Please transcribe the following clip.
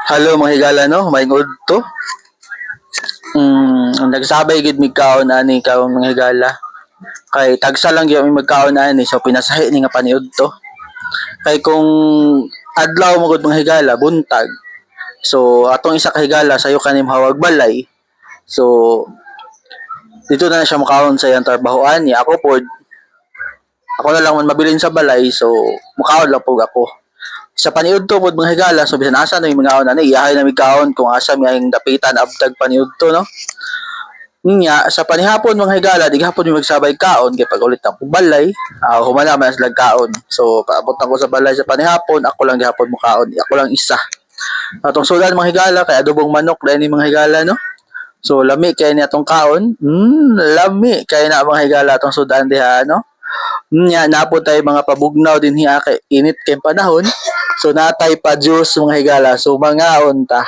Hello mga higala no, maingod to. Nagsabay gid mi kaon ani kaon mga higala. Kay tagsa lang gyud mi magkaon ani so pinasahi ni nga paniud to. Kay kung adlaw mo gud mga higala buntag. So atong isa ka higala sayo kanim hawag balay. So dito na siya makaon sa iyang trabahoan niya. Ako na lang man mabilin sa balay so mukaon lang pug ako. Sa paniudto pod mga higala so bisan asa na yung mga kaon ani iyahay na mi kaon kung asa mi ang dapitan abtag paniudto no. Nya sa panihapon mga higala di gihapon mi magsabay kaon kay pag ulit na balay humana man sila kaon. So paabot ako sa balay sa panihapon ako lang gihapon mo kaon ako lang isa. Atong sudan mga higala kay adobong manok dahil ni mga higala no. So lami kay ni atong kaon. Lami kay na mga higala atong sudan diha no. Nya napo tay mga pabugnaw din hiya kay init kay panahon. So natay pa juice mga higala. So mangaon ta.